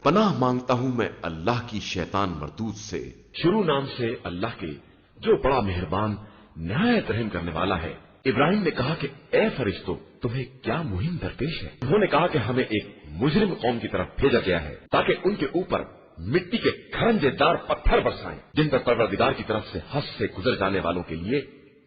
پناہ مانگتا ہوں میں اللہ کی شیطان مردود سے۔ شروع نام سے اللہ کے جو بڑا مہربان نہایت رحم کرنے والا ہے۔ ابراہیم نے کہا کہ اے فرشتوں، تمہیں کیا مہم درپیش ہے؟ انہوں نے کہا کہ ہمیں ایک مجرم قوم کی طرف بھیجا گیا ہے تاکہ ان کے اوپر مٹی کے کھرنجے دار پتھر برسائیں جن پر پروردگار کی طرف سے حد سے گزر جانے والوں کے لیے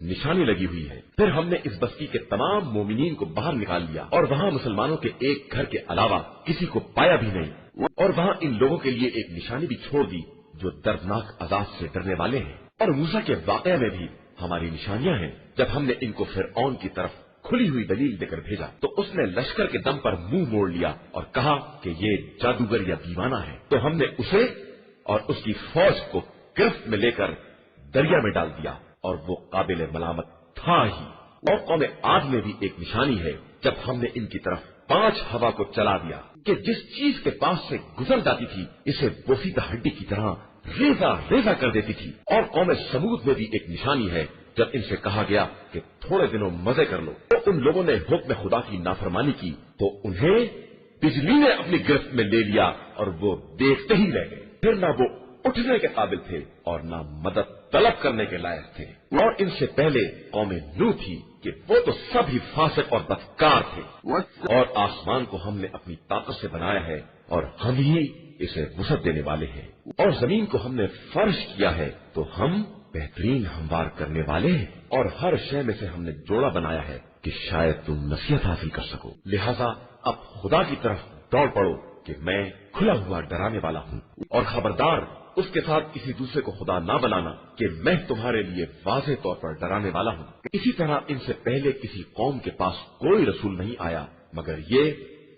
نشانی لگی ہوئی ہے۔ پھر ہم نے اس بستی کے تمام مومنین کو باہر نکال لیا اور وہاں مسلمانوں کے ایک گھر کے علاوہ کسی کو پایا بھی نہیں، اور وہاں ان لوگوں کے لیے ایک نشانی بھی چھوڑ دی جو دردناک عذاب سے ڈرنے والے ہیں۔ اور موسیٰ کے واقعے میں بھی ہماری نشانیاں ہیں۔ جب ہم نے ان کو فرعون کی طرف کھلی ہوئی دلیل دے کر بھیجا تو اس نے لشکر کے دم پر منہ موڑ لیا اور کہا کہ یہ جادوگر یا دیوانہ ہے، تو ہم نے اسے اور اس کی فوج کو گرفت میں لے کر دریا میں ڈال دیا، اور وہ قابل ملامت تھا ہی۔ اور قوم عاد میں بھی ایک نشانی ہے، جب ہم نے ان کی طرف 5 ہوا کو چلا دیا کہ جس چیز کے پاس سے گزر جاتی تھی اسے بوسیدہ ہڈی کی طرح ریزہ ریزہ کر دیتی تھی۔ اور قوم سمود میں بھی ایک نشانی ہے، جب ان سے کہا گیا کہ تھوڑے دنوں مزے کر لو تو ان لوگوں نے حکم خدا کی نافرمانی کی تو انہیں بجلی نے اپنی گرفت میں لے لیا اور وہ دیکھتے ہی رہ گئے۔ پھر نہ وہ اٹھنے کے قابل تھے اور نہ مدد طلب کرنے کے لائق تھے۔ اور ان سے پہلے قوم نوح تھی کہ وہ تو سب ہی فاسق اور بدکار تھے۔ اور آسمان کو ہم نے اپنی طاقت سے بنایا ہے اور ہم ہی اسے وسعت دینے والے ہیں، اور زمین کو ہم نے فرش کیا ہے تو ہم بہترین ہموار کرنے والے ہیں، اور ہر شے میں سے ہم نے جوڑا بنایا ہے کہ شاید تم نصیحت حاصل کر سکو۔ لہذا اب خدا کی طرف دوڑ پڑو کہ میں کھلا ہوا ڈرانے والا ہوں، اور خبردار اس کے ساتھ کسی دوسرے کو خدا نہ بنانا کہ میں تمہارے لیے واضح طور پر ڈرانے والا ہوں۔ اسی طرح ان سے پہلے کسی قوم کے پاس کوئی رسول نہیں آیا مگر یہ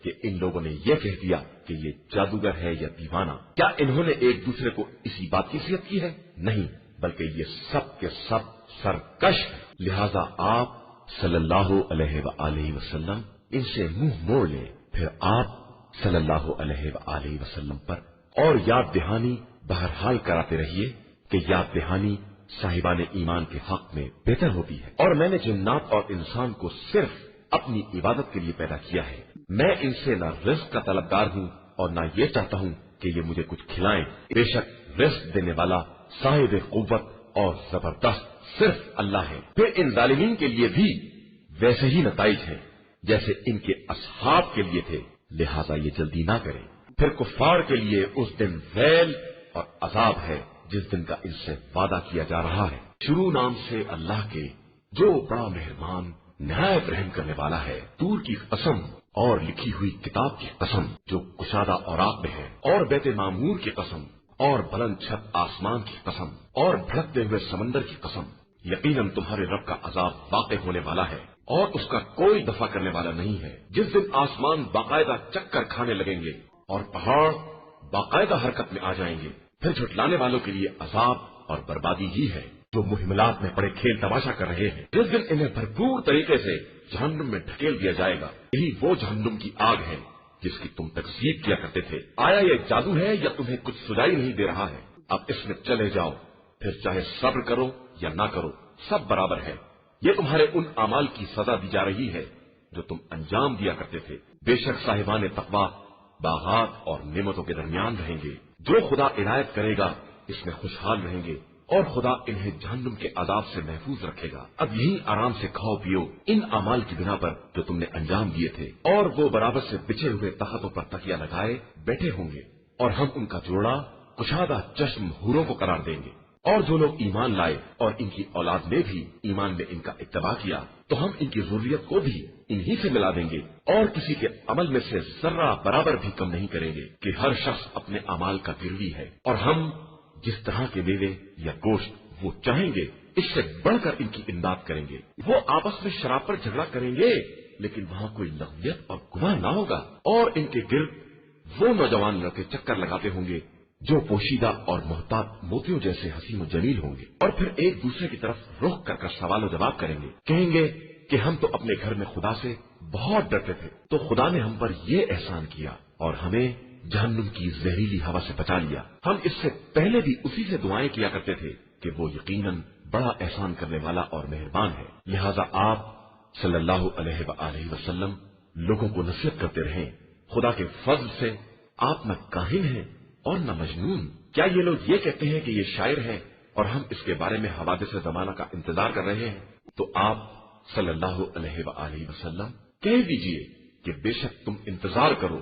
کہ ان لوگوں نے یہ کہہ دیا کہ یہ جادوگر ہے یا دیوانہ۔ کیا انہوں نے ایک دوسرے کو اسی بات کی نصیحت کی ہے؟ نہیں، بلکہ یہ سب کے سب سرکش ہیں۔ لہذا آپ صلی اللہ علیہ وآلہ وسلم ان سے منہ موڑ لیں، پھر آپ صلی اللہ علیہ وآلہ وسلم پر اور یاد دہانی بہرحال کراتے رہیے کہ یاد دہانی صاحبان ایمان کے حق میں بہتر ہوتی ہے۔ اور میں نے جنات اور انسان کو صرف اپنی عبادت کے لیے پیدا کیا ہے، میں ان سے نہ رزق کا طلبگار ہوں اور نہ یہ چاہتا ہوں کہ یہ مجھے کچھ کھلائیں۔ بے شک رزق دینے والا صاحب قوت اور زبردست صرف اللہ ہے۔ پھر ان ظالمین کے لیے بھی ویسے ہی نتائج ہیں جیسے ان کے اصحاب کے لیے تھے، لہذا یہ جلدی نہ کریں۔ پھر کفار کے لیے اس دن ویل اور عذاب ہے جس دن کا ان سے وعدہ کیا جا رہا ہے۔ شروع نام سے اللہ کے جو بڑا مہربان نہایت رحم کرنے والا ہے۔ طور کی قسم اور لکھی ہوئی کتاب کی قسم جو کشادہ اوراق میں ہے، اور بیت معمور کی قسم اور بلند چھت آسمان کی قسم اور بھڑکتے ہوئے سمندر کی قسم، یقیناً تمہارے رب کا عذاب واقع ہونے والا ہے اور اس کا کوئی دفع کرنے والا نہیں ہے۔ جس دن آسمان باقاعدہ چکر کھانے لگیں گے اور پہاڑ باقاعدہ حرکت میں آ جائیں گے، پھر جھٹلانے والوں کے لیے عذاب اور بربادی ہی ہے جو مہملات میں بڑے کھیل تماشا کر رہے ہیں۔ جس دن انہیں بھرپور طریقے سے جہنم میں ڈھکیل دیا جائے گا، یہی وہ جہنم کی آگ ہے جس کی تم تکذیب کیا کرتے تھے۔ آیا یہ جادو ہے یا تمہیں کچھ سجائی نہیں دے رہا ہے؟ اب اس میں چلے جاؤ، پھر چاہے صبر کرو یا نہ کرو سب برابر ہے۔ یہ تمہارے ان اعمال کی سزا دی جا رہی ہے جو تم انجام دیا کرتے تھے۔ بے شک صاحبان تقویٰ باغات اور نعمتوں کے درمیان رہیں گے۔ جو خدا عنایت کرے گا اس میں خوشحال رہیں گے، اور خدا انہیں جہنم کے عذاب سے محفوظ رکھے گا۔ اب یہی آرام سے کھاؤ پیو ان اعمال کی بنا پر جو تم نے انجام دیے تھے۔ اور وہ برابر سے بچھے ہوئے تختوں پر تکیہ لگائے بیٹھے ہوں گے، اور ہم ان کا جوڑا کشادہ چشم حوروں کو قرار دیں گے۔ اور جو لوگ ایمان لائے اور ان کی اولاد نے بھی ایمان میں ان کا اتباع کیا تو ہم ان کی ضروریت کو بھی انہی سے ملا دیں گے، اور کسی کے عمل میں سے ذرہ برابر بھی کم نہیں کریں گے کہ ہر شخص اپنے اعمال کا گروی ہے۔ اور ہم جس طرح کے میوے یا گوشت وہ چاہیں گے اس سے بڑھ کر ان کی امداد کریں گے۔ وہ آپس میں شراب پر جھگڑا کریں گے لیکن وہاں کوئی لغویت اور گناہ نہ ہوگا، اور ان کے گرد وہ نوجوان لڑکے چکر لگاتے ہوں گے جو پوشیدہ اور محتاط موتیوں جیسے حسین و جمیل ہوں گے، اور پھر ایک دوسرے کی طرف رخ کر سوال و جواب کریں گے، کہیں گے کہ ہم تو اپنے گھر میں خدا سے بہت ڈرتے تھے تو خدا نے ہم پر یہ احسان کیا اور ہمیں جہنم کی زہریلی ہوا سے بچا لیا۔ ہم اس سے پہلے بھی اسی سے دعائیں کیا کرتے تھے کہ وہ یقیناً بڑا احسان کرنے والا اور مہربان ہے۔ لہذا آپ صلی اللہ علیہ وآلہ وسلم لوگوں کو نصیحت کرتے رہیں، خدا کے فضل سے آپ نہ کاہن ہیں اور نہ مجنون۔ کیا یہ لوگ یہ کہتے ہیں کہ یہ شاعر ہے اور ہم اس کے بارے میں حوادث زمانہ کا انتظار کر رہے ہیں؟ تو آپ صلی اللہ علیہ وآلہ وسلم کہہ دیجئے کہ بے شک تم انتظار کرو،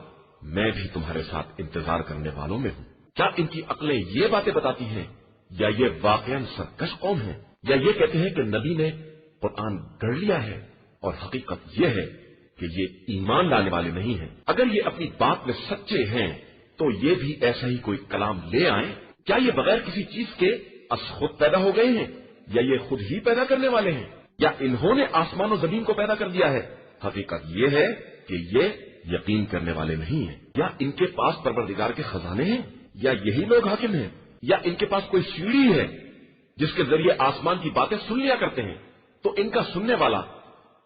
میں بھی تمہارے ساتھ انتظار کرنے والوں میں ہوں۔ کیا ان کی عقلیں یہ باتیں بتاتی ہیں یا یہ واقعاً سرکش قوم ہے؟ یا یہ کہتے ہیں کہ نبی نے قرآن گڑھ لیا ہے اور حقیقت یہ ہے کہ یہ ایمان لانے والے نہیں ہیں؟ اگر یہ اپنی بات میں سچے ہیں تو یہ بھی ایسا ہی کوئی کلام لے آئیں۔ کیا یہ بغیر کسی چیز کے از خود پیدا ہو گئے ہیں یا یہ خود ہی پیدا کرنے والے ہیں یا انہوں نے آسمان و زمین کو پیدا کر دیا ہے؟ حقیقت یہ ہے کہ یہ یقین کرنے والے نہیں ہیں۔ یا ان کے پاس پروردگار کے خزانے ہیں یا یہی لوگ حاکم ہیں؟ یا ان کے پاس کوئی سیڑھی ہے جس کے ذریعے آسمان کی باتیں سن لیا کرتے ہیں؟ تو ان کا سننے والا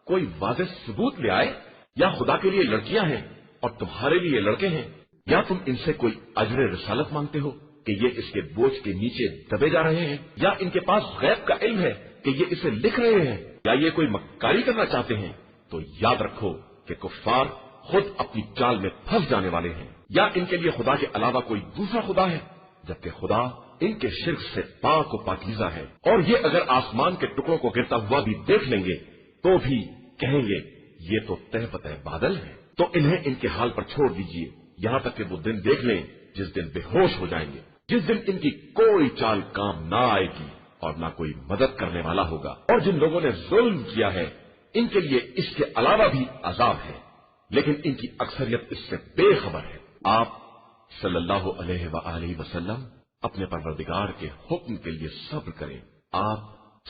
کوئی واضح ثبوت لے آئے۔ یا خدا کے لیے لڑکیاں ہیں اور تمہارے لیے لڑکے ہیں؟ یا تم ان سے کوئی اجر رسالت مانگتے ہو کہ یہ اس کے بوجھ کے نیچے دبے جا رہے ہیں؟ یا ان کے پاس غیب کا علم ہے کہ یہ اسے لکھ رہے ہیں؟ یا یہ کوئی مکاری کرنا چاہتے ہیں؟ تو یاد رکھو کہ کفار خود اپنی چال میں پھنس جانے والے ہیں۔ یا ان کے لیے خدا کے علاوہ کوئی دوسرا خدا ہے، جبکہ خدا ان کے شرک سے پاک و پاکیزہ ہے۔ اور یہ اگر آسمان کے ٹکڑوں کو گرتا ہوا بھی دیکھ لیں گے تو بھی کہیں گے یہ تو تہ بتہ بادل ہے۔ تو انہیں ان کے حال پر چھوڑ دیجئے یہاں تک کہ وہ دن دیکھ لیں جس دن بے ہوش ہو جائیں گے، جس دن ان کی کوئی چال کام نہ آئے گی اور نہ کوئی مدد کرنے والا ہوگا۔ اور جن لوگوں نے ظلم کیا ہے ان کے لیے اس کے علاوہ بھی عذاب ہے، لیکن ان کی اکثریت اس سے بے خبر ہے۔ آپ صلی اللہ علیہ وآلہ وسلم اپنے پروردگار کے حکم کے لیے صبر کریں۔ آپ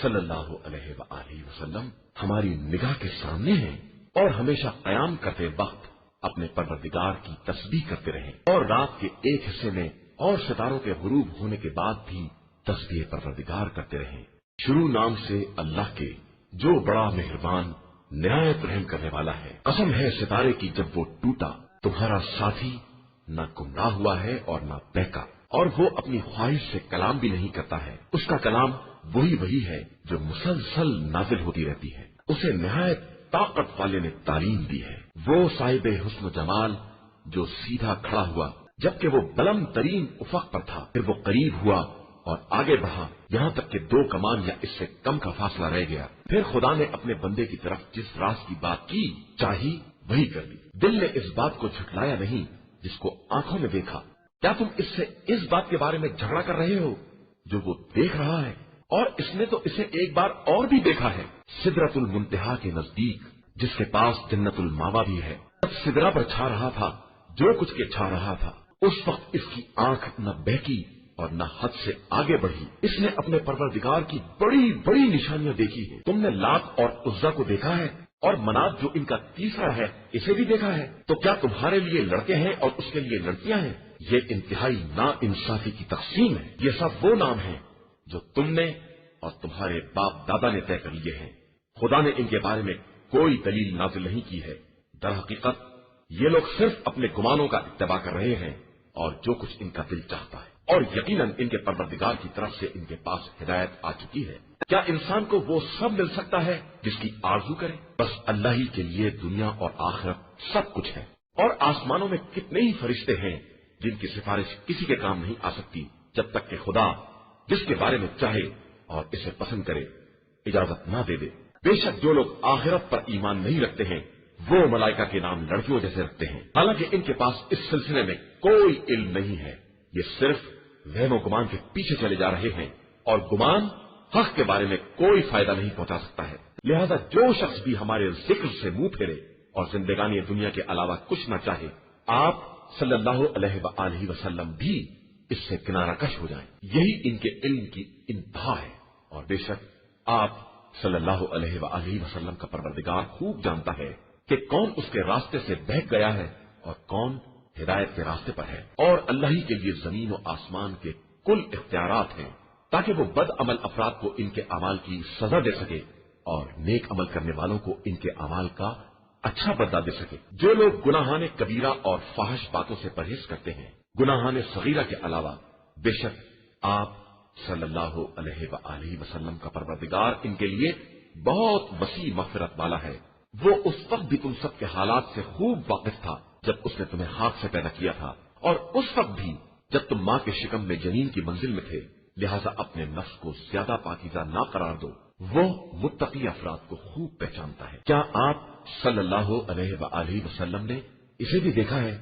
صلی اللہ علیہ وآلہ وسلم ہماری نگاہ کے سامنے ہیں اور ہمیشہ قیام کرتے وقت اپنے پروردگار کی تسبیح کرتے رہیں، اور رات کے ایک حصے میں اور ستاروں کے غروب ہونے کے بعد بھی تسبیح پروردگار کرتے رہیں۔ شروع نام سے اللہ کے جو بڑا مہربان نہایت رحم کرنے والا ہے۔ قسم ہے ستارے کی جب وہ ٹوٹا تمہارا ساتھی نہ گمراہ ہوا ہے اور نہ بہکا، اور وہ اپنی خواہش سے کلام بھی نہیں کرتا ہے۔ اس کا کلام وہی ہے جو مسلسل نازل ہوتی رہتی ہے۔ اسے نہایت طاقت والے نے تعلیم دی ہے۔ وہ صاحب حسن و جمال جو سیدھا کھڑا ہوا جبکہ وہ بلند ترین افق پر تھا، پھر وہ قریب ہوا اور آگے بڑھا یہاں تک کہ 2 کمان یا اس سے کم کا فاصلہ رہ گیا۔ پھر خدا نے اپنے بندے کی طرف جس راز کی بات کی چاہی وہی کر لی۔ دل نے اس بات کو جھٹلایا نہیں جس کو آنکھوں نے دیکھا۔ کیا تم اس سے اس بات کے بارے میں جھگڑا کر رہے ہو جو وہ دیکھ رہا ہے؟ اور اس نے تو اسے ایک بار اور بھی دیکھا ہے، سدرۃ المنتہا کے نزدیک، جس کے پاس جنت الماوا بھی ہے۔ جب سدرا پر چھا رہا تھا جو کچھ کے چھا رہا تھا، اس وقت اس کی آنکھ نہ بہکی اور نہ حد سے آگے بڑھی۔ اس نے اپنے پروردگار کی بڑی بڑی نشانیاں دیکھی ہیں۔ تم نے لات اور عزا کو دیکھا ہے اور منات جو ان کا تیسرا ہے اسے بھی دیکھا ہے۔ تو کیا تمہارے لیے لڑکے ہیں اور اس کے لیے لڑکیاں ہیں؟ یہ انتہائی نا انصافی کی تقسیم ہے۔ یہ سب وہ نام ہیں جو تم نے اور تمہارے باپ دادا نے طے کر لیے ہیں۔ خدا نے ان کے بارے میں کوئی دلیل نازل نہیں کی ہے۔ در حقیقت یہ لوگ صرف اپنے گمانوں کا اتباع کر رہے ہیں اور جو کچھ ان کا دل چاہتا ہے، اور یقیناً ان کے پروردگار کی طرف سے ان کے پاس ہدایت آ چکی ہے۔ کیا انسان کو وہ سب مل سکتا ہے جس کی آرزو کرے؟ بس اللہ ہی کے لیے دنیا اور آخرت سب کچھ ہے، اور آسمانوں میں کتنے ہی فرشتے ہیں جن کی سفارش کسی کے کام نہیں آ سکتی جب تک کہ خدا جس کے بارے میں چاہے اور اسے پسند کرے اجازت نہ دے دے۔ بے شک جو لوگ آخرت پر ایمان نہیں رکھتے ہیں وہ ملائکہ کے نام لڑکیوں جیسے رکھتے ہیں، حالانکہ ان کے پاس اس سلسلے میں کوئی علم نہیں ہے۔ یہ صرف وہم و گمان کے پیچھے چلے جا رہے ہیں، اور گمان حق کے بارے میں کوئی فائدہ نہیں پہنچا سکتا ہے۔ لہذا جو شخص بھی ہمارے ذکر سے منہ پھیرے اور زندگانی دنیا کے علاوہ کچھ نہ چاہے، آپ صلی اللہ علیہ وآلہ وسلم بھی اس سے کنارہ کش ہو جائیں۔ یہی ان کے علم کی انتہا ہے، اور بے شک آپ صلی اللہ علیہ وآلہ وسلم کا پروردگار خوب جانتا ہے کہ کون اس کے راستے سے بہک گیا ہے اور کون ہدایت کے راستے پر ہے۔ اور اللہ ہی کے لیے زمین و آسمان کے کل اختیارات ہیں تاکہ وہ بد عمل افراد کو ان کے اعمال کی سزا دے سکے اور نیک عمل کرنے والوں کو ان کے اعمال کا اچھا بدلہ دے سکے۔ جو لوگ گناہان کبیرہ اور فاحش باتوں سے پرہیز کرتے ہیں گناہان صغیرہ کے علاوہ، بے شک آپ صلی اللہ علیہ وآلہ وسلم کا پروردگار ان کے لیے بہت وسیع مغفرت والا ہے۔ وہ اس وقت بھی تم سب کے حالات سے خوب واقف تھا جب اس نے تمہیں خاک سے پیدا کیا تھا اور اس وقت بھی جب تم ماں کے شکم میں جنین کی منزل میں تھے، لہذا اپنے نفس کو زیادہ پاکیزہ نہ قرار دو، وہ متقی افراد کو خوب پہچانتا ہے۔ کیا آپ صلی اللہ علیہ وآلہ وسلم نے اسے بھی دیکھا ہے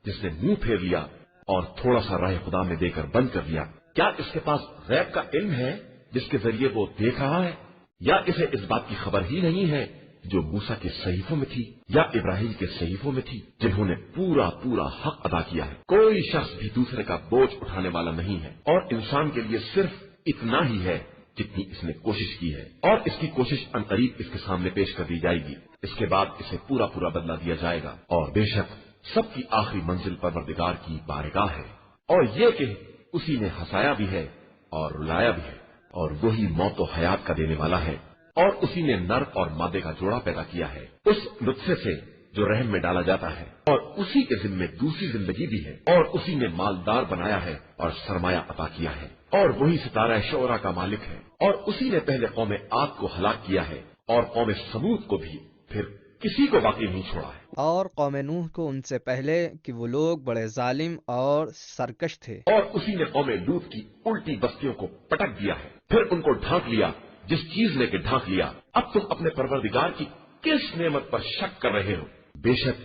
جس نے منہ پھیر لیا اور تھوڑا سا راہ خدا میں دے کر بند کر لیا؟ کیا اس کے پاس غیب کا علم ہے جس کے ذریعے وہ دیکھ رہا ہے، یا اسے اس بات کی خبر ہی نہیں ہے جو موسیٰ کے صحیفوں میں تھی یا ابراہیم کے صحیفوں میں تھی، جنہوں نے پورا پورا حق ادا کیا ہے؟ کوئی شخص بھی دوسرے کا بوجھ اٹھانے والا نہیں ہے، اور انسان کے لیے صرف اتنا ہی ہے جتنی اس نے کوشش کی ہے، اور اس کی کوشش عنقریب اس کے سامنے پیش کر دی جائے گی۔ اس کے بعد اسے پورا پورا بدلہ دیا جائے گا، اور بے شک سب کی آخری منزل پروردگار کی بارگاہ ہے، اور یہ کہ اسی نے ہنسایا بھی ہے اور رلایا بھی ہے، اور وہی موت و حیات کا دینے والا ہے، اور اسی نے نر اور مادے کا جوڑا پیدا کیا ہے اس نطفے سے جو رحم میں ڈالا جاتا ہے، اور اسی کے ذمے دوسری زندگی بھی ہے، اور اسی نے مالدار بنایا ہے اور سرمایہ عطا کیا ہے، اور وہی ستارہ شعرا کا مالک ہے، اور اسی نے پہلے قوم عاد کو ہلاک کیا ہے اور قوم سمود کو بھی، پھر کسی کو باقی نہیں چھوڑا ہے، اور قوم نوح کو ان سے پہلے کہ وہ لوگ بڑے ظالم اور سرکش تھے، اور اسی نے قوم لوط کی الٹی بستیوں کو پٹک دیا ہے، پھر ان کو ڈھانک لیا جس چیز نے کہ ڈھانک لیا۔ اب تم اپنے پروردگار کی کس نعمت پر شک کر رہے ہو؟ بے شک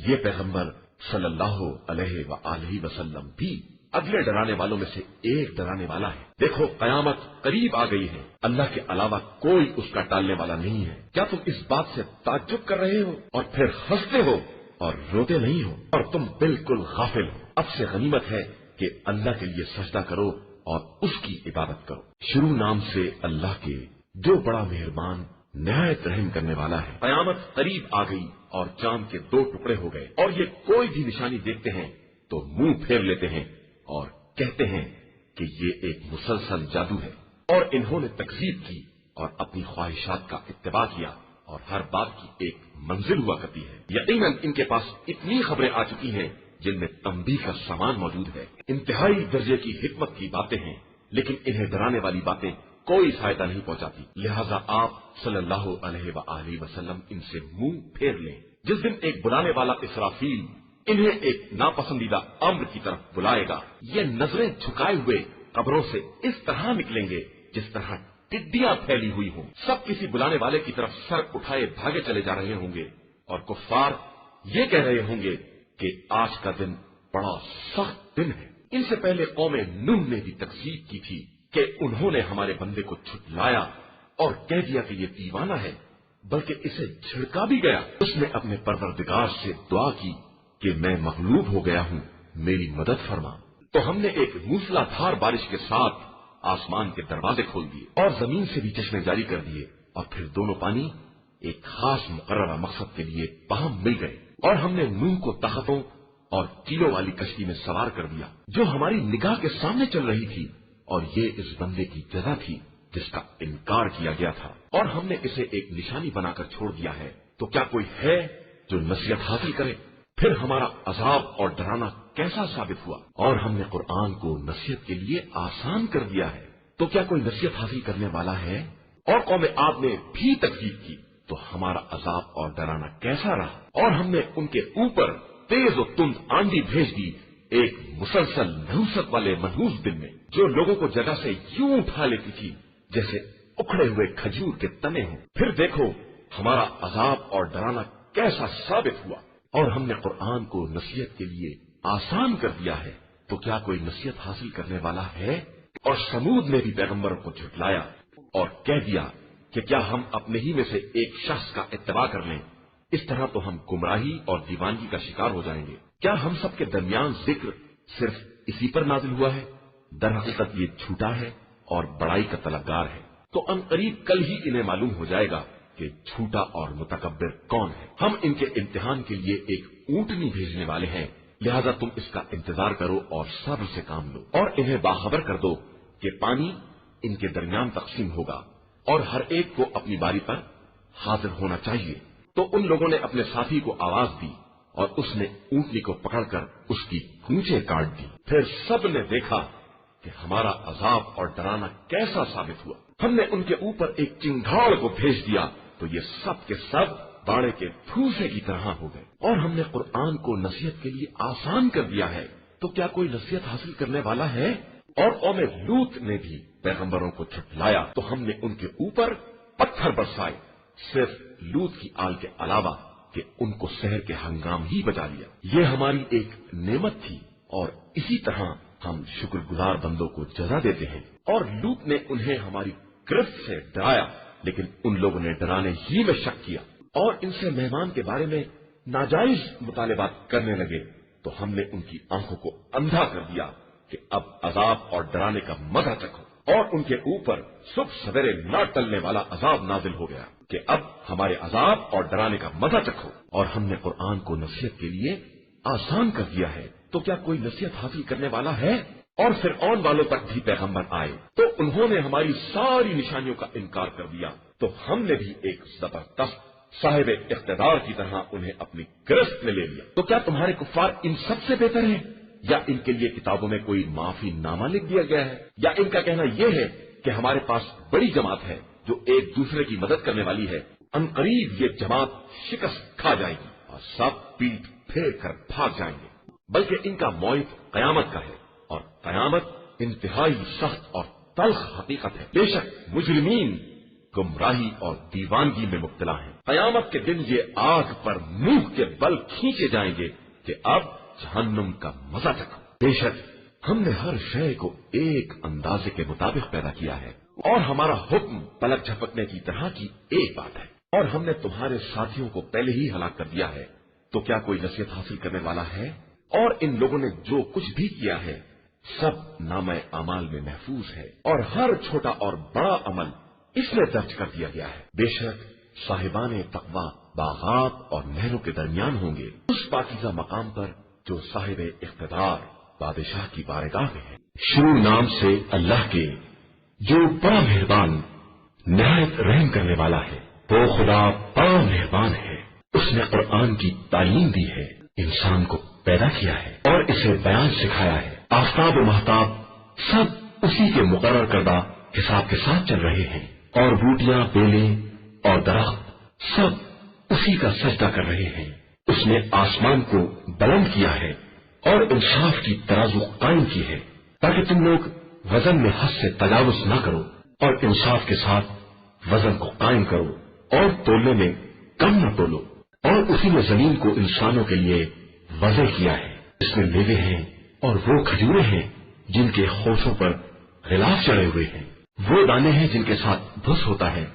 یہ پیغمبر صلی اللہ علیہ وآلہ وسلم بھی اگلے ڈرانے والوں میں سے ایک ڈرانے والا ہے۔ دیکھو قیامت قریب آ گئی ہے، اللہ کے علاوہ کوئی اس کا ٹالنے والا نہیں ہے۔ کیا تم اس بات سے تعجب کر رہے ہو اور پھر ہنستے ہو اور روتے نہیں ہو، اور تم بالکل غافل ہو؟ اب سے غنیمت ہے کہ اللہ کے لیے سجدہ کرو اور اس کی عبادت کرو۔ شروع نام سے اللہ کے جو بڑا مہربان نہایت رحم کرنے والا ہے۔ قیامت قریب آ گئی اور چاند کے دو ٹکڑے ہو گئے، اور یہ کوئی بھی نشانی دیکھتے ہیں تو منہ پھیر لیتے ہیں اور کہتے ہیں کہ یہ ایک مسلسل جادو ہے، اور انہوں نے تکذیب کی اور اپنی خواہشات کا اتباع کیا، اور ہر بات کی ایک منزل ہوا کرتی ہے۔ یقیناً ان کے پاس اتنی خبریں آ چکی ہیں جن میں تنبیہ کا سامان موجود ہے، انتہائی درجے کی حکمت کی باتیں ہیں، لیکن انہیں ڈرانے والی باتیں کوئی فائدہ نہیں پہنچاتی، لہذا آپ صلی اللہ علیہ وآلہ وسلم ان سے منہ پھیر لیں۔ جس دن ایک بلانے والا اسرافیل انہیں ایک ناپسندیدہ امر کی طرف بلائے گا، یہ نظریں جھکائے ہوئے قبروں سے اس طرح نکلیں گے جس طرح ٹڈیاں پھیلی ہوئی ہوں، سب کسی بلانے والے کی طرف سر اٹھائے بھاگے چلے جا رہے ہوں گے، اور کفار یہ کہہ رہے ہوں گے کہ آج کا دن بڑا سخت دن ہے۔ ان سے پہلے قوم نوح نے بھی تکذیب کی تھی کہ انہوں نے ہمارے بندے کو جھٹلایا اور کہہ دیا کہ یہ دیوانہ ہے، بلکہ اسے جھڑکا بھی گیا۔ اس نے اپنے پروردگار سے دعا کی کہ میں مغلوب ہو گیا ہوں، میری مدد فرما، تو ہم نے ایک موسلا دھار بارش کے ساتھ آسمان کے دروازے کھول دیے اور زمین سے بھی چشمے جاری کر دیے، اور پھر دونوں پانی ایک خاص مقررہ مقصد کے لیے باہم مل گئے، اور ہم نے نوح کو تختوں اور ٹیلوں والی کشتی میں سوار کر دیا جو ہماری نگاہ کے سامنے چل رہی تھی، اور یہ اس بندے کی جزا تھی جس کا انکار کیا گیا تھا، اور ہم نے اسے ایک نشانی بنا کر چھوڑ دیا ہے، تو کیا کوئی ہے جو نصیحت حاصل کرے؟ پھر ہمارا عذاب اور ڈرانا کیسا ثابت ہوا، اور ہم نے قرآن کو نصیحت کے لیے آسان کر دیا ہے، تو کیا کوئی نصیحت حاصل کرنے والا ہے؟ اور قوم عاد نے بھی تکذیب کی تو ہمارا عذاب اور ڈرانا کیسا رہا، اور ہم نے ان کے اوپر تیز و تند آندھی بھیج دی ایک مسلسل نحوست والے منحوس دن میں، جو لوگوں کو جگہ سے یوں اٹھا لیتی تھی جیسے اکھڑے ہوئے کھجور کے تنے ہوں۔ پھر دیکھو ہمارا عذاب اور ڈرانا کیسا ثابت ہوا، اور ہم نے قرآن کو نصیحت کے لیے آسان کر دیا ہے، تو کیا کوئی نصیحت حاصل کرنے والا ہے؟ اور سمود نے بھی پیغمبروں کو جھٹلایا اور کہہ دیا کہ کیا ہم اپنے ہی میں سے ایک شخص کا اتباع کر لیں، اس طرح تو ہم گمراہی اور دیوانگی کا شکار ہو جائیں گے۔ کیا ہم سب کے درمیان ذکر صرف اسی پر نازل ہوا ہے؟ در حقیقت یہ جھوٹا ہے اور بڑائی کا طلبگار ہے، تو ان قریب کل ہی انہیں معلوم ہو جائے گا کہ جھوٹا اور متکبر کون ہے۔ ہم ان کے امتحان کے لیے ایک اونٹنی بھیجنے والے ہیں، لہذا تم اس کا انتظار کرو اور صبر سے کام لو، اور انہیں باخبر کر دو کہ پانی ان کے درمیان تقسیم ہوگا، اور ہر ایک کو اپنی باری پر حاضر ہونا چاہیے۔ تو ان لوگوں نے اپنے ساتھی کو آواز دی اور اس نے اونٹنی کو پکڑ کر اس کی کونچیں کاٹ دی۔ پھر سب نے دیکھا کہ ہمارا عذاب اور ڈرانا کیسا ثابت ہوا۔ ہم نے ان کے اوپر ایک چنگھاڑ کو بھیج دیا تو یہ سب کے سب باڑے کے پھوسے کی طرح ہو گئے، اور ہم نے قرآن کو نصیحت کے لیے آسان کر دیا ہے، تو کیا کوئی نصیحت حاصل کرنے والا ہے؟ اور قوم لوط نے بھی پیغمبروں کو جھٹلایا تو ہم نے ان کے اوپر پتھر برسائے، صرف لوط کی آل کے علاوہ کہ ان کو سحر کے ہنگام ہی بچا لیا۔ یہ ہماری ایک نعمت تھی اور اسی طرح ہم شکر گزار بندوں کو جزا دیتے ہیں۔ اور لوط نے انہیں ہماری گرفت سے ڈرایا، لیکن ان لوگوں نے ڈرانے ہی میں شک کیا اور ان سے مہمان کے بارے میں ناجائز مطالبات کرنے لگے، تو ہم نے ان کی آنکھوں کو اندھا کر دیا کہ اب عذاب اور ڈرانے کا مزہ چکھو، اور ان کے اوپر صبح سویرے نہ ٹلنے والا عذاب نازل ہو گیا کہ اب ہمارے عذاب اور ڈرانے کا مزہ چکھو۔ اور ہم نے قرآن کو نصیحت کے لیے آسان کر دیا ہے، تو کیا کوئی نصیحت حاصل کرنے والا ہے؟ اور فرعون والوں تک بھی پیغمبر آئے تو انہوں نے ہماری ساری نشانیوں کا انکار کر دیا، تو ہم نے بھی ایک زبردست صاحب اقتدار کی طرح انہیں اپنی گرفت میں لے لیا۔ تو کیا تمہارے کفار ان سب سے بہتر ہیں، یا ان کے لیے کتابوں میں کوئی معافی نامہ لکھ دیا گیا ہے؟ یا ان کا کہنا یہ ہے کہ ہمارے پاس بڑی جماعت ہے جو ایک دوسرے کی مدد کرنے والی ہے، عنقریب یہ جماعت شکست کھا جائے گی اور سب پیٹ پھیر کر بھاگ جائیں گے، بلکہ ان کا موعد قیامت کا ہے، اور قیامت انتہائی سخت اور تلخ حقیقت ہے۔ بے شک مجرمین گمراہی اور دیوانگی میں مبتلا ہیں۔ قیامت کے دن یہ آگ پر منہ کے بل کھینچے جائیں گے کہ اب جہنم کا مزہ چکھو۔ بے شک ہم نے ہر شے کو ایک اندازے کے مطابق پیدا کیا ہے، اور ہمارا حکم پلک جھپکنے کی طرح کی ایک بات ہے، اور ہم نے تمہارے ساتھیوں کو پہلے ہی ہلاک کر دیا ہے، تو کیا کوئی نصیحت حاصل کرنے والا ہے؟ اور ان لوگوں نے جو کچھ بھی کیا ہے سب نامہ اعمال میں محفوظ ہے، اور ہر چھوٹا اور بڑا عمل اس میں درج کر دیا گیا ہے۔ بے شک صاحبان تقوی باغات اور نہروں کے درمیان ہوں گے، اس پاکیزہ مقام پر جو صاحب اقتدار بادشاہ کی بارگاہ میں ہے۔ شروع نام سے اللہ کے جو بڑا مہربان نہایت رحم کرنے والا ہے، وہ خدا بڑا مہربان ہے۔ اس نے قرآن کی تعلیم دی ہے، انسان کو پیدا کیا ہے اور اسے بیان سکھایا ہے۔ آفتاب و مہتاب سب اسی کے مقرر کردہ حساب کے ساتھ چل رہے ہیں، اور بوٹیاں، بیلیں اور درخت سب اسی کا سجدہ کر رہے ہیں۔ اس نے آسمان کو بلند کیا ہے اور انصاف کی ترازو قائم کی ہے، تاکہ تم لوگ وزن میں حد سے تجاوز نہ کرو، اور انصاف کے ساتھ وزن کو قائم کرو اور تولنے میں کم نہ تولو۔ اور اسی نے زمین کو انسانوں کے لیے وضع کیا ہے، اس میں میوے ہیں اور وہ کھجورے ہیں جن کے خوشوں پر غلاف چڑھے ہوئے ہیں، وہ دانے ہیں جن کے ساتھ بھس ہوتا ہے،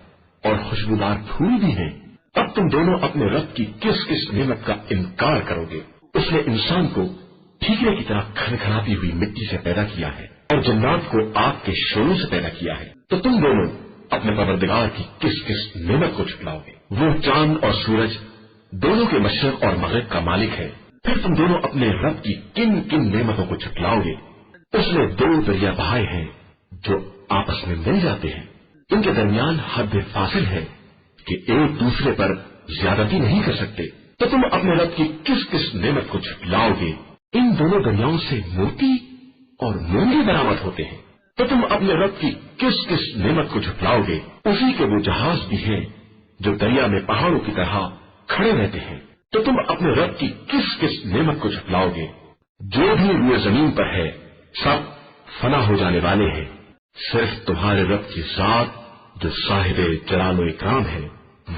اور خوشبودار پھول بھی ہیں۔ اب تم دونوں اپنے رب کی کس کس نعمت کا انکار کرو گے؟ اس نے انسان کو ٹھیکرے کی طرح کھنکھناتی ہوئی مٹی سے پیدا کیا ہے، اور جنات کو آگ کے شعلوں سے پیدا کیا ہے، تو تم دونوں اپنے پروردگار کی کس کس نعمت کو جھٹلاؤ گے؟ وہ چاند اور سورج دونوں کے مشرق اور مغرب کا مالک ہے، پھر تم دونوں اپنے رب کی کن کن نعمتوں کو جھٹلاؤ گے؟ اس نے دو دریا بہائے ہیں جو آپس میں مل جاتے ہیں، ان کے درمیان حد فاصل ہے کہ ایک دوسرے پر زیادتی نہیں کر سکتے، تو تم اپنے رب کی کس کس نعمت کو جھٹلاؤ گے؟ ان دونوں دریاؤں سے موتی اور مونگے برآمد ہوتے ہیں، تو تم اپنے رب کی کس کس نعمت کو جھٹلاؤ گے؟ اسی کے وہ جہاز بھی ہیں جو دریا میں پہاڑوں کی طرح کھڑے رہتے ہیں، تو تم اپنے رب کی کس کس نعمت کو جھٹلاؤ گے؟ جو بھی روئے زمین پر ہے سب فنا ہو جانے والے ہیں، صرف تمہارے رب کی ذات جو صاحب جلال و اکرام ہے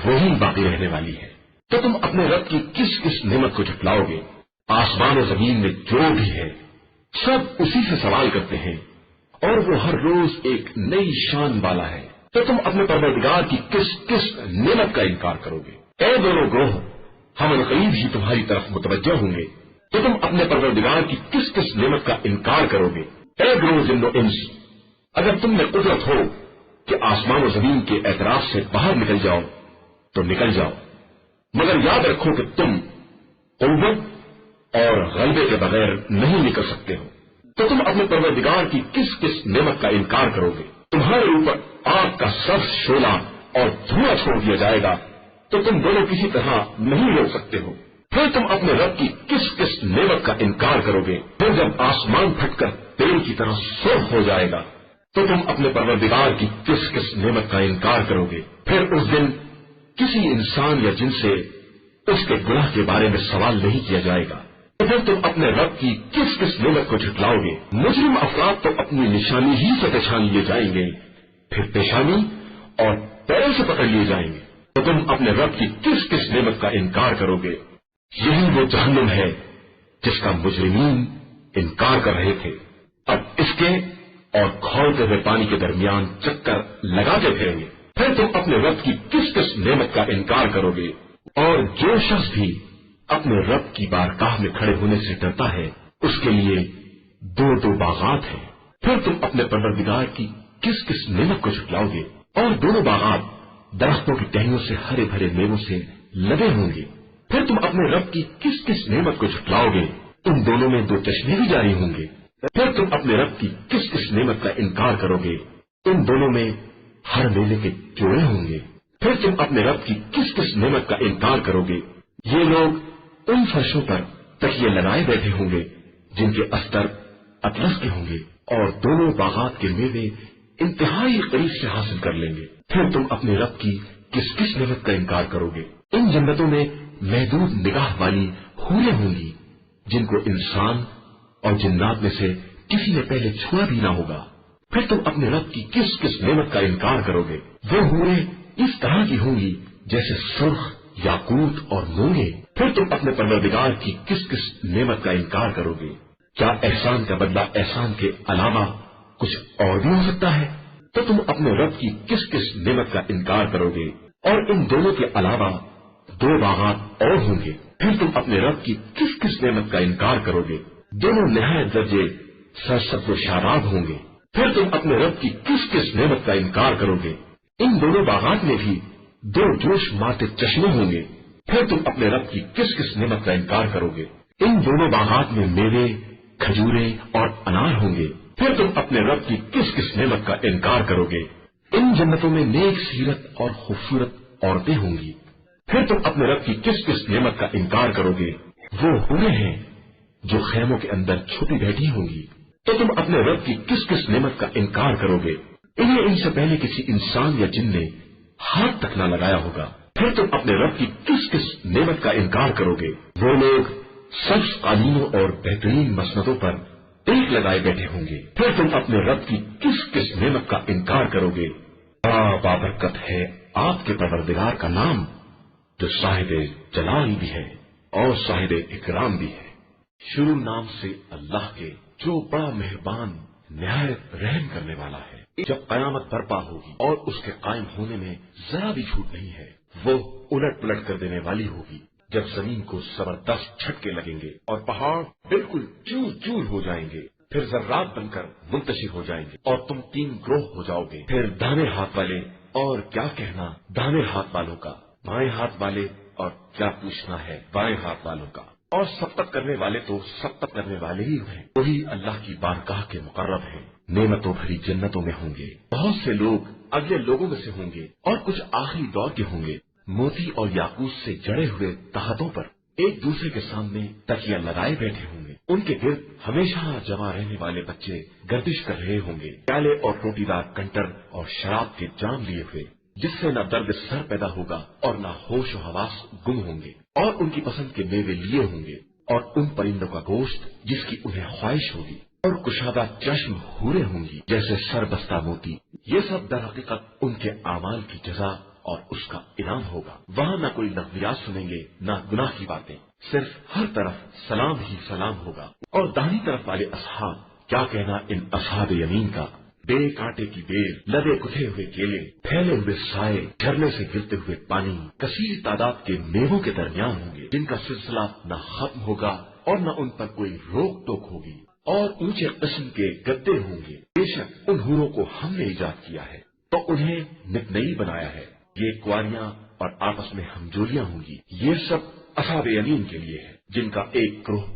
وہی باقی رہنے والی ہے۔ تو تم اپنے رب کی کس کس نعمت کو جھٹلاؤ گے؟ آسمان و زمین میں جو بھی ہے سب اسی سے سوال کرتے ہیں، اور وہ ہر روز ایک نئی شان والا ہے، تو تم اپنے پروردگار کی کس کس نعمت کا انکار کرو گے؟ اے دونوں گروہ، ہم عنقریب ہی تمہاری طرف متوجہ ہوں گے، تو تم اپنے پروردگار کی کس کس نعمت کا انکار کرو گے؟ اے گروہ جن و انس، اگر تم میں قدرت ہو کہ آسمان و زمین کے اعتراف سے باہر نکل جاؤ تو نکل جاؤ، مگر یاد رکھو کہ تم قوت اور غلبے کے بغیر نہیں نکل سکتے ہو۔ تو تم اپنے پروردگار کی کس کس نعمت کا انکار کرو گے؟ تمہارے اوپر آگ کا سبز شعلہ اور دھواں چھوڑ دیا جائے گا، تو تم دونوں کسی طرح نہیں روک سکتے ہو۔ پھر تم اپنے رب کی کس کس نعمت کا انکار کرو گے؟ پھر جب آسمان پھٹ کر تیل کی طرح سرخ ہو جائے گا تو تم اپنے پروردگار کی کس کس نعمت کا انکار کرو گے؟ پھر اس دن کسی انسان یا جن سے اس کے گناہ کے بارے میں سوال نہیں کیا جائے گا، تو پھر تم اپنے رب کی کس کس نعمت کو جھٹلاؤ گے؟ مجرم افراد تو اپنی نشانی ہی سے پہچان لیے جائیں گے، پھر پیشانی اور پیروں سے پکڑ لیے جائیں گے، تو تم اپنے رب کی کس کس نعمت کا انکار کرو گے؟ یہی وہ جہنم ہے جس کا مجرمین انکار کر رہے تھے۔ اب اس کے اور کھولتے ہوئے پانی کے درمیان چکر لگاتے پھریں گے، پھر تم اپنے رب کی کس کس نعمت کا انکار کرو گے؟ اور جو شخص بھی اپنے رب کی بارگاہ میں کھڑے ہونے سے ڈرتا ہے اس کے لیے دو دو باغات ہیں، پھر تم اپنے پروردگار کی کس کس نعمت کو جھٹلاؤ گے؟ اور دونوں باغات درختوں کی ٹہنیوں سے ہرے بھرے میووں سے لگے ہوں گے، پھر تم اپنے رب کی کس کس نعمت کو جھٹلاؤ گے؟ ان دونوں میں دو چشمے بھی جاری ہوں گے، پھر تم اپنے رب کی کس کس نعمت کا انکار کرو گے؟ ان دونوں میں ہر میلے کے جوڑے ہوں گے، پھر تم اپنے رب کی کس کس نعمت کا انکار کرو گے؟ یہ لوگ ان فرشوں پر تکیے لگائے بیٹھے ہوں گے جن کے استر اطلس کے ہوں گے، اور دونوں باغات کے میوے انتہائی قریب سے حاصل کر لیں گے، پھر تم اپنے رب کی کس کس نعمت کا انکار کرو گے؟ ان جنتوں میں محدود نگاہ والی حوریں ہوں گی جن کو انسان اور جنات میں سے کسی نے پہلے چھوا بھی نہ ہوگا، پھر تم اپنے رب کی کس کس نعمت کا انکار کرو گے؟ وہ حوریں اس طرح کی ہوں گی جیسے سرخ، یاقوت اور مونگے، پھر تم اپنے پروردگار کی کس کس نعمت کا انکار کرو گے؟ کیا احسان کا بدلہ احسان کے علاوہ کچھ اور بھی ہو سکتا ہے؟ تو تم اپنے رب کی کس کس نعمت کا انکار کرو گے؟ اور ان دونوں کے علاوہ دو باغات اور ہوں گے، پھر تم اپنے رب کی کس کس نعمت کا انکار کرو گے؟ دونوں نہایت درجے سرسبز و شاداب ہوں گے، پھر تم اپنے رب کی کس کس نعمت کا انکار کرو گے؟ ان دونوں باغات میں بھی دو جوش مارتے چشمے ہوں گے، پھر تم اپنے رب کی کس کس نعمت کا انکار کرو گے؟ ان دونوں باغات میں میوے، کھجورے اور انار ہوں گے، پھر تم اپنے رب کی کس کس نعمت کا انکار کرو گے؟ ان جنتوں میں نیک سیرت اور خوبصورت عورتیں ہوں گی، پھر تم اپنے رب کی کس کس نعمت کا انکار کرو گے؟ وہ حوریں ہیں جو خیموں کے اندر چھپی بیٹھی ہوں گی، تو تم اپنے رب کی کس کس نعمت کا انکار کرو گے؟ انہیں ان سے پہلے کسی انسان یا جن نے ہاتھ تک نہ لگایا ہوگا، پھر تم اپنے رب کی کس کس نعمت کا انکار کرو گے؟ وہ لوگ سبز قالینوں اور بہترین مسندوں پر ٹیک لگائے بیٹھے ہوں گے، پھر تم اپنے رب کی کس کس نعمت کا انکار کرو گے؟ بڑا بابرکت ہے آپ کے پروردگار کا نام جو صاحب جلال بھی ہے اور صاحب اکرام بھی ہے۔ شروع نام سے اللہ کے جو بڑا مہربان نہایت رحم کرنے والا ہے۔ جب قیامت برپا ہوگی اور اس کے قائم ہونے میں ذرا بھی چھوٹ نہیں ہے، وہ الٹ پلٹ کر دینے والی ہوگی۔ جب زمین کو زبردست جھٹکے لگیں گے اور پہاڑ بالکل چور چور ہو جائیں گے، پھر ذرات بن کر منتشر ہو جائیں گے اور تم تین گروہ ہو جاؤ گے، پھر دانے ہاتھ والے اور کیا کہنا دانے ہاتھ والوں کا، بائیں ہاتھ والے اور کیا پوچھنا ہے بائیں ہاتھ والوں کا، اور سبقت کرنے والے تو سبقت کرنے والے ہی ہیں، وہی اللہ کی بارگاہ کے مقرب ہیں۔ نعمتوں بھری جنتوں میں ہوں گے، بہت سے لوگ اگلے لوگوں میں سے ہوں گے اور کچھ آخری دور کے ہوں گے، موتی اور یاقوت سے جڑے ہوئے تختوں پر ایک دوسرے کے سامنے تکیہ لگائے بیٹھے ہوں گے، ان کے گرد ہمیشہ جمع رہنے والے بچے گردش کر رہے ہوں گے، پیالے اور روٹی دار کنٹر اور شراب کے جام لیے ہوئے، جس سے نہ درد سر پیدا ہوگا اور نہ ہوش و حواس گم ہوں گے، اور ان کی پسند کے میوے لیے ہوں گے، اور ان پرندوں کا گوشت جس کی انہیں خواہش ہوگی، اور کشادہ چشم حوریں ہوں گی جیسے سر بستہ موتی۔ یہ سب در حقیقت ان کے اعمال کی جزا اور اس کا انعام ہوگا۔ وہاں نہ کوئی لغویات سنیں گے نہ گناہ کی باتیں، صرف ہر طرف سلام ہی سلام ہوگا۔ اور داہنی طرف والے اصحاب، کیا کہنا ان اصحاب یمین کا، بے کانٹے کی بیر، لدے کٹے ہوئے کیلے، پھیلے ہوئے سائے، جھرنے سے گرتے ہوئے پانی، کثیر تعداد کے میووں کے درمیان ہوں گے جن کا سلسلہ نہ ختم ہوگا اور نہ ان پر کوئی روک ٹوک ہوگی، اور اونچے قسم کے گدے ہوں گے۔ بے شک ان حوروں کو ہم نے ایجاد کیا ہے تو انہیں نت نئی بنایا ہے، یہ کواریاں اور آپس میں ہمجولیاں ہوں گی۔ یہ سب اصحاب یمین کے لیے ہے جن کا ایک گروہ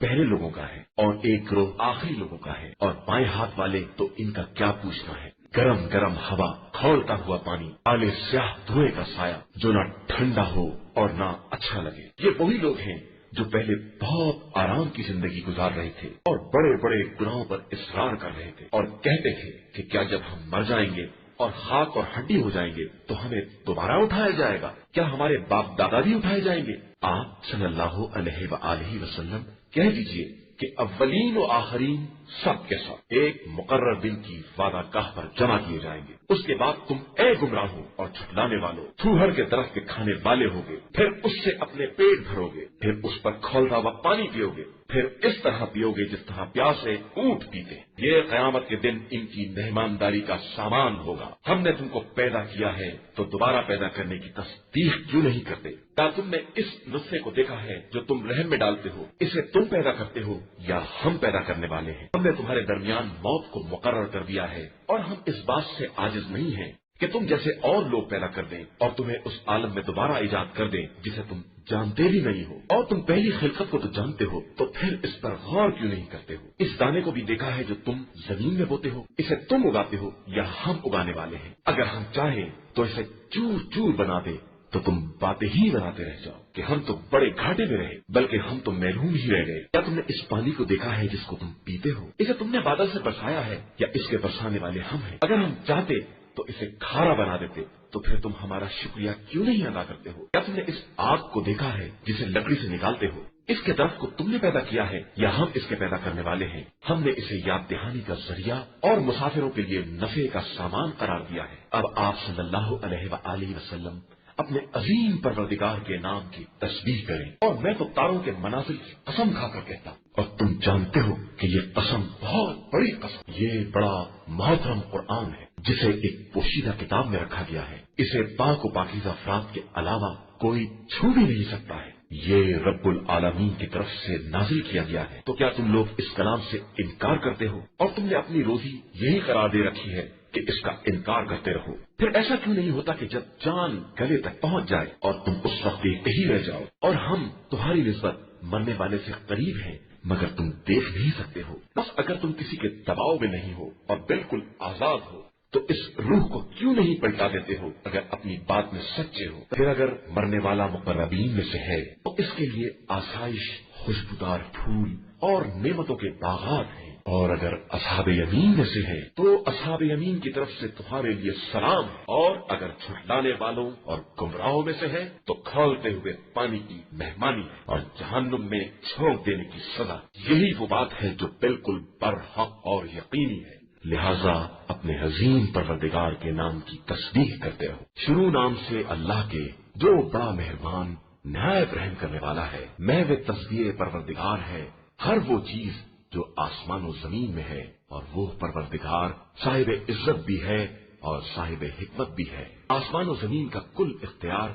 پہلے لوگوں کا ہے اور ایک گروہ آخری لوگوں کا ہے، اور بائیں ہاتھ والے تو ان کا کیا پوچھنا ہے۔ گرم گرم ہوا، کھولتا ہوا پانی، کالے سیاہ دھوئے کا سایہ جو نہ ٹھنڈا ہو اور نہ اچھا لگے۔ یہ وہی لوگ ہیں جو پہلے بہت آرام کی زندگی گزار رہے تھے اور بڑے بڑے گناہوں پر اصرار کر رہے تھے، اور کہتے تھے کہ کیا جب ہم مر جائیں گے اور خاک اور ہڈی ہو جائیں گے تو ہمیں دوبارہ اٹھایا جائے گا؟ کیا ہمارے باپ دادا بھی اٹھائے جائیں گے؟ آپ صلی اللہ علیہ وآلہ وسلم کہہ دیجئے کہ اولین و آخرین سب کے سب ایک مقرر دن کی وعدہ گاہ پر جمع کیے جائیں گے۔ اس کے بعد تم اے گمراہوں اور جھٹلانے والوں تھوہر کے درخت کے کھانے والے ہوگے، پھر اس سے اپنے پیٹ بھرو گے، پھر اس پر کھولتا ہوا پانی پیو گے، پھر اس طرح پیو گے جس طرح پیاسے اونٹ پیتے۔ یہ قیامت کے دن ان کی مہمانداری کا سامان ہوگا۔ ہم نے تم کو پیدا کیا ہے تو دوبارہ پیدا کرنے کی تصدیق کیوں نہیں کرتے؟ کیا تم نے اس نطفے کو دیکھا ہے جو تم رحم میں ڈالتے ہو؟ اسے تم پیدا کرتے ہو یا ہم پیدا کرنے والے ہیں؟ ہم نے تمہارے درمیان موت کو مقرر کر دیا ہے اور ہم اس بات سے عاجز نہیں ہیں کہ تم جیسے اور لوگ پیدا کر دیں اور تمہیں اس عالم میں دوبارہ ایجاد کر دیں جسے تم جانتے بھی نہیں ہو، اور تم پہلی خلقت کو تو جانتے ہو تو پھر اس پر غور کیوں نہیں کرتے ہو؟ اس دانے کو بھی دیکھا ہے جو تم زمین میں بوتے ہو، اسے تم اگاتے ہو یا ہم اگانے والے ہیں؟ اگر ہم چاہیں تو اسے چور چور بنا دے تو تم باتیں ہی بناتے رہ جاؤ کہ ہم تو بڑے گھاٹے میں رہے، بلکہ ہم تو محروم ہی رہ گئے۔ کیا تم نے اس پانی کو دیکھا ہے جس کو تم پیتے ہو؟ اسے تم نے بادل سے برسایا ہے یا اس کے برسانے والے ہم ہیں؟ اگر ہم چاہتے تو اسے کھارا بنا دیتے، تو پھر تم ہمارا شکریہ کیوں نہیں ادا کرتے ہو؟ کیا تم نے اس آگ کو دیکھا ہے جسے لکڑی سے نکالتے ہو؟ اس کے درخت کو تم نے پیدا کیا ہے یا ہم اس کے پیدا کرنے والے ہیں؟ ہم نے اسے یاد دہانی کا ذریعہ اور مسافروں کے لیے نفع کا سامان قرار دیا ہے۔ اب آپ صلی اللہ علیہ وآلہ وسلم اپنے عظیم پروردگار کے نام کی تسبیح کریں، اور میں تو تاروں کے منازل کی قسم کھا کر کہتا ہوں، اور تم جانتے ہو کہ یہ قسم بہت بڑی قسم، یہ بڑا محترم قرآن ہے جسے ایک پوشیدہ کتاب میں رکھا گیا ہے۔ اسے پاک و پاکیزہ افراد کے علاوہ کوئی چھو بھی نہیں سکتا ہے۔ یہ رب العالمین کی طرف سے نازل کیا گیا ہے، تو کیا تم لوگ اس کلام سے انکار کرتے ہو؟ اور تم نے اپنی روزی یہی قرار دے رکھی ہے کہ اس کا انکار کرتے رہو۔ پھر ایسا کیوں نہیں ہوتا کہ جب جان گلے تک پہنچ جائے اور تم اس وقت دیکھتے ہی رہ جاؤ، اور ہم تمہاری نسبت مرنے والے سے قریب ہیں مگر تم دیکھ نہیں سکتے ہو؟ بس اگر تم کسی کے دباؤ میں نہیں ہو اور بالکل آزاد ہو تو اس روح کو کیوں نہیں پلٹا دیتے ہو اگر اپنی بات میں سچے ہو؟ پھر اگر مرنے والا مقربین میں سے ہے تو اس کے لیے آسائش، خوشبودار پھول اور نعمتوں کے باغات ہیں، اور اگر اصحاب یمین میں سے ہے تو اصحاب یمین کی طرف سے تمہارے لیے سلام ہے، اور اگر جھٹلانے والوں اور گمراہوں میں سے ہے تو کھولتے ہوئے پانی کی مہمانی ہے اور جہنم میں چھونک دینے کی سزا۔ یہی وہ بات ہے جو بالکل برحق اور یقینی ہے، لہذا اپنے عظیم پروردگار کے نام کی تسبیح کرتے رہو۔ شروع نام سے اللہ کے جو بڑا مہربان نہایت رحم کرنے والا ہے۔ میں وہ تسبیح پروردگار ہے ہر وہ چیز جو آسمان و زمین میں ہے، اور وہ پروردگار صاحب عزت بھی ہے اور صاحب حکمت بھی ہے۔ آسمان و زمین کا کل اختیار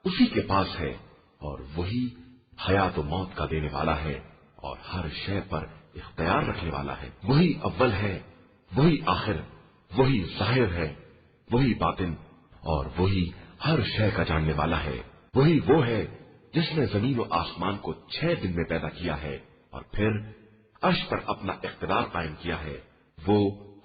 اسی کے پاس ہے، اور وہی حیات و موت کا دینے والا ہے اور ہر شے پر اختیار رکھنے والا ہے۔ وہی اول ہے، وہی آخر، وہی ظاہر ہے، وہی باطن، اور وہی ہر شے کا جاننے والا ہے۔ وہی وہ ہے جس نے زمین و آسمان کو 6 دن میں پیدا کیا ہے اور پھر عرش پر اپنا اقتدار قائم کیا ہے۔ وہ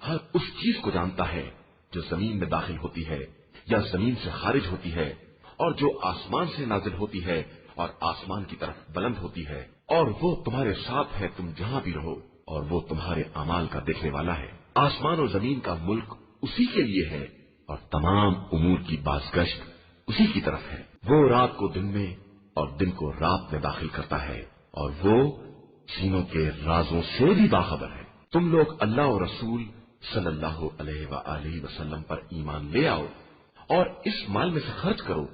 ہر اس چیز کو جانتا ہے جو زمین میں داخل ہوتی ہے یا زمین سے خارج ہوتی ہے، اور جو آسمان سے نازل ہوتی ہے اور آسمان کی طرف بلند ہوتی ہے، اور وہ تمہارے ساتھ ہے تم جہاں بھی رہو، اور وہ تمہارے اعمال کا دیکھنے والا ہے۔ آسمان و زمین کا ملک اسی کے لیے ہے اور تمام امور کی بازگشت اسی کی طرف ہے۔ وہ رات کو دن میں اور دن کو رات میں داخل کرتا ہے، اور وہ سینوں کے رازوں سے بھی باخبر ہے۔ تم لوگ اللہ اور رسول صلی اللہ علیہ وآلہ وسلم پر ایمان لے آؤ اور اس مال میں سے خرچ کرو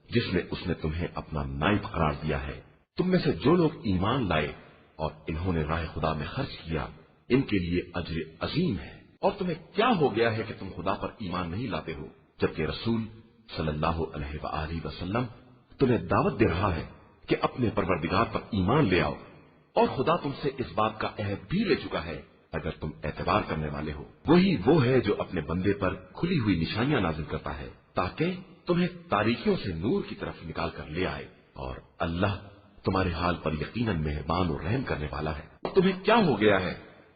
جس میں اس نے تمہیں اپنا نائب قرار دیا ہے۔ تم میں سے جو لوگ ایمان لائے اور انہوں نے راہ خدا میں خرچ کیا، ان کے لیے اجر عظیم ہے۔ اور تمہیں کیا ہو گیا ہے کہ تم خدا پر ایمان نہیں لاتے ہو، جبکہ رسول صلی اللہ علیہ وآلہ وسلم تمہیں دعوت دے رہا ہے کہ اپنے پروردگار پر ایمان لے آؤ، اور خدا تم سے اس بات کا عہد بھی لے چکا ہے اگر تم اعتبار کرنے والے ہو۔ وہی وہ ہے جو اپنے بندے پر کھلی ہوئی نشانیاں نازل کرتا ہے تاکہ تمہیں تاریکیوں سے نور کی طرف نکال کر لے آئے، اور اللہ تمہارے حال پر یقیناً مہربان اور رحم کرنے والا ہے۔ اور تمہیں کیا ہو گیا ہے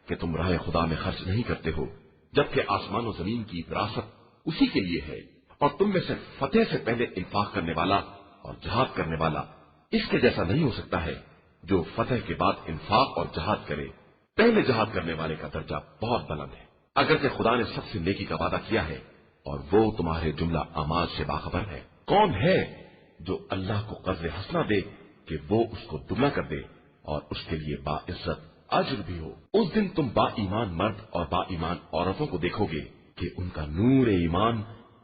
کہ تم راہ خدا میں خرچ نہیں کرتے ہو، جبکہ آسمان و زمین کی وراثت اسی کے لیے ہے، اور تم میں سے فتح سے پہلے انفاق کرنے والا اور جہاد کرنے والا اس کے جیسا نہیں ہو سکتا ہے جو فتح کے بعد انفاق اور جہاد کرے۔ پہلے جہاد کرنے والے کا درجہ بہت بلند ہے، اگرچہ خدا نے سب سے نیکی کا وعدہ کیا ہے، اور وہ تمہارے جملہ اعمال سے باخبر ہے۔ کون ہے جو اللہ کو قرض حسنہ دے کہ وہ اس کو دگنا کر دے، اور اس کے لیے باعزت اجر بھی ہو۔ اس دن تم با ایمان مرد اور با ایمان عورتوں کو دیکھو گے کہ ان کا نور ایمان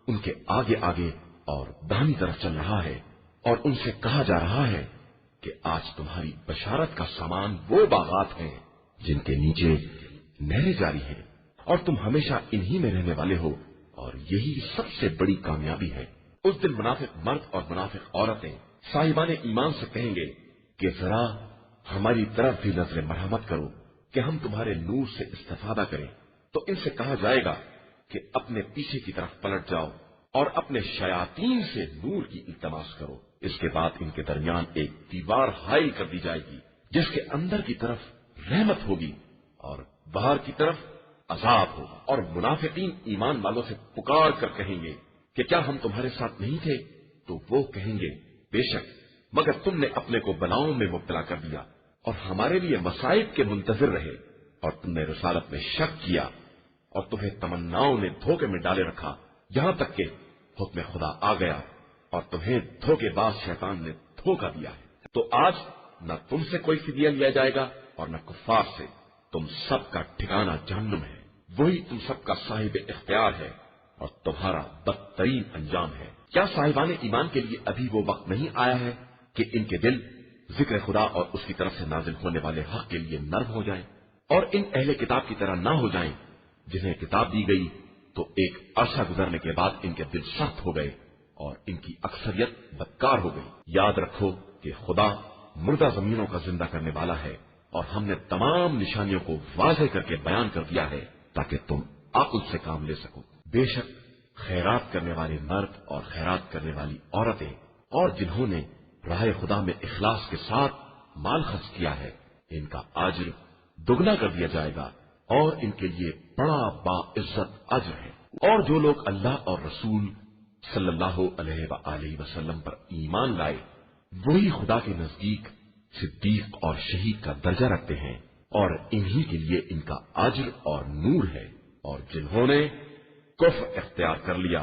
ان کے آگے آگے اور داہنی طرف چل رہا ہے، اور ان سے کہا جا رہا ہے کہ آج تمہاری بشارت کا سامان وہ باغات ہیں جن کے نیچے نہریں جاری ہیں، اور تم ہمیشہ انہی میں رہنے والے ہو، اور یہی سب سے بڑی کامیابی ہے۔ اس دن منافق مرد اور منافق عورتیں صاحبان ایمان سے کہیں گے کہ ذرا ہماری طرف بھی نظر مرحمت کرو کہ ہم تمہارے نور سے استفادہ کریں۔ تو ان سے کہا جائے گا کہ اپنے پیچھے کی طرف پلٹ جاؤ اور اپنے شیاطین سے نور کی التماس کرو۔ اس کے بعد ان کے درمیان ایک دیوار حائل کر دی جائے گی جس کے اندر کی طرف رحمت ہوگی اور باہر کی طرف عذاب ہوگا، اور منافقین ایمان والوں سے پکار کر کہیں گے کہ کیا ہم تمہارے ساتھ نہیں تھے؟ تو وہ کہیں گے بے شک، مگر تم نے اپنے کو بلاؤں میں مبتلا کر دیا اور ہمارے لیے مصائب کے منتظر رہے، اور تم نے رسالت میں شک کیا اور تمہیں تمناؤں نے دھوکے میں ڈالے رکھا، یہاں تک کہ حکم خدا آ گیا اور تمہیں دھوکے باز شیطان نے دھوکا دیا ہے۔ تو آج نہ تم سے کوئی فدیہ لیا جائے گا اور نہ کفار سے، تم سب کا ٹھکانہ جہنم ہے، وہی تم سب کا صاحب اختیار ہے اور تمہارا بدترین انجام ہے۔ کیا صاحبان ایمان کے لیے ابھی وہ وقت نہیں آیا ہے کہ ان کے دل ذکر خدا اور اس کی طرف سے نازل ہونے والے حق کے لیے نرم ہو جائیں اور ان اہل کتاب کی طرح نہ ہو جائیں جنہیں کتاب دی گئی تو ایک عرصہ گزرنے کے بعد ان کے دل سخت ہو گئے اور ان کی اکثریت بدکار ہو گئی۔ یاد رکھو کہ خدا مردہ زمینوں کا زندہ کرنے والا ہے، اور ہم نے تمام نشانیوں کو واضح کر کے بیان کر دیا ہے تاکہ تم عقل سے کام لے سکو۔ بے شک خیرات کرنے والے مرد اور خیرات کرنے والی عورتیں اور جنہوں نے راہ خدا میں اخلاص کے ساتھ مال خرچ کیا ہے، ان کا اجر دگنا کر دیا جائے گا اور ان کے لیے بڑا باعزت اجر ہے۔ اور جو لوگ اللہ اور رسول صلی اللہ علیہ وآلہ وسلم پر ایمان لائے وہی خدا کے نزدیک صدیق اور شہید کا درجہ رکھتے ہیں، اور انہی کے لیے ان کا اجر اور نور ہے۔ اور جنہوں نے کفر اختیار کر لیا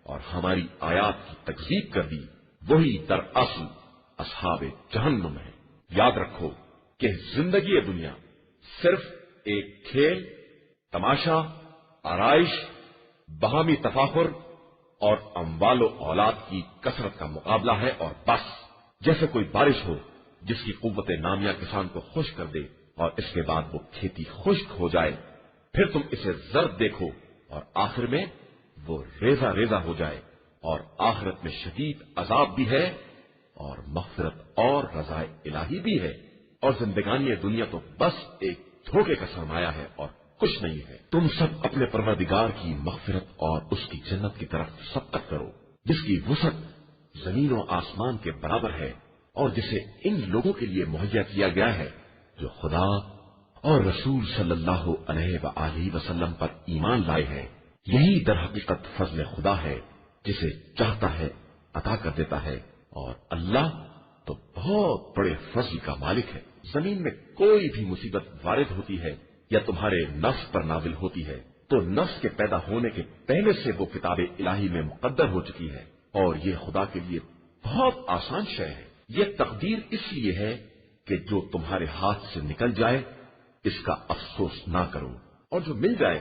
اور ہماری آیات کی تکذیب کر دی وہی دراصل اصحاب جہنم ہے۔ یاد رکھو کہ زندگی دنیا صرف ایک کھیل، تماشا، آرائش، باہمی تفاخر اور اموال و اولاد کی کثرت کا مقابلہ ہے، اور بس جیسے کوئی بارش ہو جس کی قوت نامیہ کسان کو خشک کر دے اور اس کے بعد وہ کھیتی خشک ہو جائے، پھر تم اسے زرد دیکھو اور آخر میں وہ ریزہ ریزہ ہو جائے، اور آخرت میں شدید عذاب بھی ہے اور مغفرت اور رضا الہی بھی ہے، اور زندگانی دنیا تو بس ایک دھوکے کا سرمایہ ہے اور کچھ نہیں ہے۔ تم سب اپنے پروردگار کی مغفرت اور اس کی جنت کی طرف سبقت کرو جس کی وسعت زمین و آسمان کے برابر ہے، اور جسے ان لوگوں کے لیے مہیا کیا گیا ہے جو خدا اور رسول صلی اللہ علیہ وآلہ وسلم پر ایمان لائے ہیں۔ یہی در حقیقت فضل خدا ہے، جسے چاہتا ہے عطا کر دیتا ہے، اور اللہ تو بہت بڑے فضل کا مالک ہے۔ زمین میں کوئی بھی مصیبت وارد ہوتی ہے یا تمہارے نفس پر نازل ہوتی ہے تو نفس کے پیدا ہونے کے پہلے سے وہ کتاب الہی میں مقدر ہو چکی ہے، اور یہ خدا کے لیے بہت آسان شے ہے۔ یہ تقدیر اس لیے ہے کہ جو تمہارے ہاتھ سے نکل جائے اس کا افسوس نہ کرو، اور جو مل جائے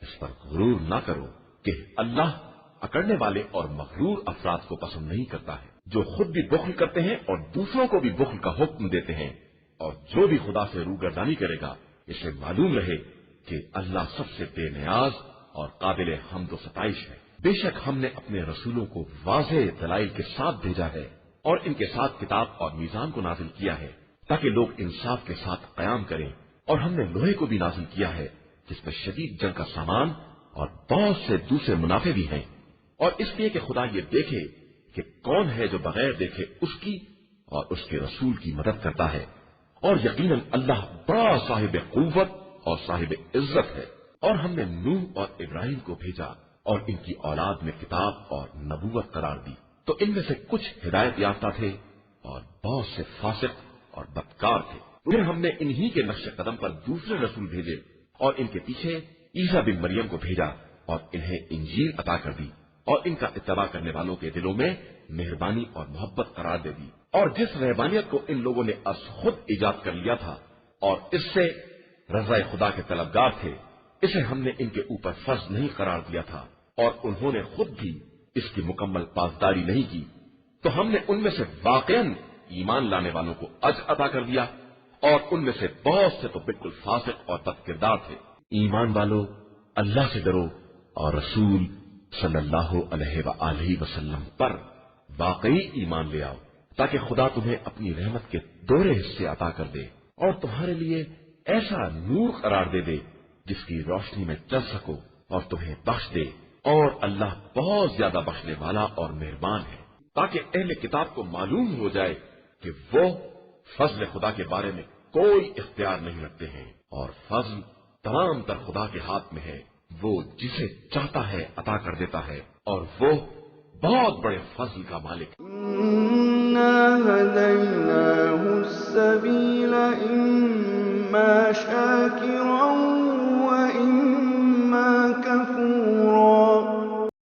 اس پر غرور نہ کرو، کہ اللہ اکڑنے والے اور مغرور افراد کو پسند نہیں کرتا ہے، جو خود بھی بخل کرتے ہیں اور دوسروں کو بھی بخل کا حکم دیتے ہیں۔ اور جو بھی خدا سے روگردانی کرے گا اسے معلوم رہے کہ اللہ سب سے بے نیاز اور قابل حمد و ستائش ہے۔ بے شک ہم نے اپنے رسولوں کو واضح دلائل کے ساتھ بھیجا ہے اور ان کے ساتھ کتاب اور میزان کو نازل کیا ہے تاکہ لوگ انصاف کے ساتھ قیام کریں، اور ہم نے لوہے کو بھی نازل کیا ہے جس میں شدید جنگ کا سامان اور بہت سے دوسرے منافع بھی ہیں، اور اس لیے کہ خدا یہ دیکھے کہ کون ہے جو بغیر دیکھے اس کی اور اس کے رسول کی مدد کرتا ہے، اور یقیناً اللہ بڑا صاحب قوت اور صاحب عزت ہے۔ اور ہم نے نوح اور ابراہیم کو بھیجا اور ان کی اولاد میں کتاب اور نبوت قرار دی، تو ان میں سے کچھ ہدایت یافتہ تھے اور بہت سے فاسق اور بدکار تھے۔ پھر ہم نے انہی کے نقش قدم پر دوسرے رسول بھیجے اور ان کے پیچھے عیسیٰ بن مریم کو بھیجا اور انہیں انجیل عطا کر دی، اور ان کا اتباع کرنے والوں کے دلوں میں مہربانی اور محبت قرار دے دی۔ اور جس رہبانیت کو ان لوگوں نے از خود ایجاد کر لیا تھا اور اس سے رضا خدا کے طلبگار تھے، اسے ہم نے ان کے اوپر فرض نہیں قرار دیا تھا اور انہوں نے خود بھی اس کی مکمل پاسداری نہیں کی، تو ہم نے ان میں سے واقعاً ایمان لانے والوں کو اجر عطا کر دیا اور ان میں سے بہت سے تو بالکل فاسق اور بد کردار تھے۔ ایمان والو، اللہ سے ڈرو اور رسول صلی اللہ علیہ وآلہ وسلم پر واقعی ایمان لے آؤ تاکہ خدا تمہیں اپنی رحمت کے دوہرے حصے عطا کر دے اور تمہارے لیے ایسا نور قرار دے دے جس کی روشنی میں چل سکو اور تمہیں بخش دے، اور اللہ بہت زیادہ بخشنے والا اور مہربان ہے، تاکہ اہل کتاب کو معلوم ہو جائے کہ وہ فضل خدا کے بارے میں کوئی اختیار نہیں رکھتے ہیں، اور فضل تمام تر خدا کے ہاتھ میں ہے، وہ جسے چاہتا ہے عطا کر دیتا ہے، اور وہ بہت بڑے فضل کا مالک ہے۔ إِنَّا هَدَيْنَاهُ السَّبِيلَ إِمَّا شَاكِرًا